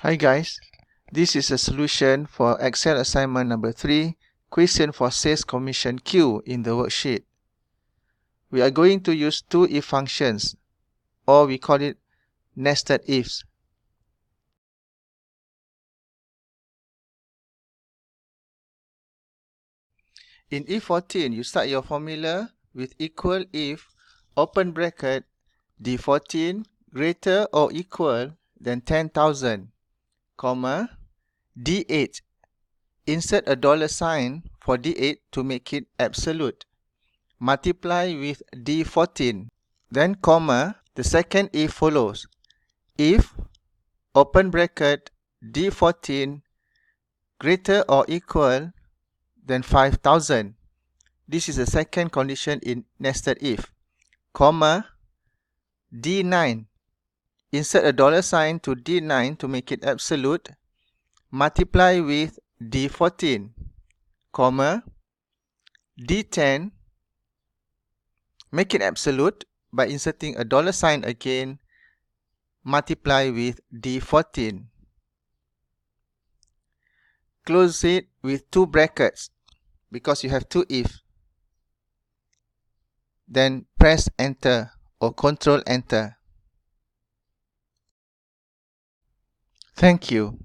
Hi guys, this is a solution for Excel assignment number 3, question for sales commission Q in the worksheet. We are going to use two if functions, or we call it nested ifs. In if 14, you start your formula with equal if, open bracket, D14 greater or equal than 10,000, comma, D8. Insert a dollar sign for D8 to make it absolute. Multiply with D14. Then comma, the second if follows. If, open bracket, D14 greater or equal than 5,000. This is the second condition in nested if. Comma, D9. Insert a dollar sign to D9 to make it absolute. Multiply with D14, comma, D10. Make it absolute by inserting a dollar sign again. Multiply with D14. Close it with two brackets because you have two if. Then press enter or control enter. Thank you.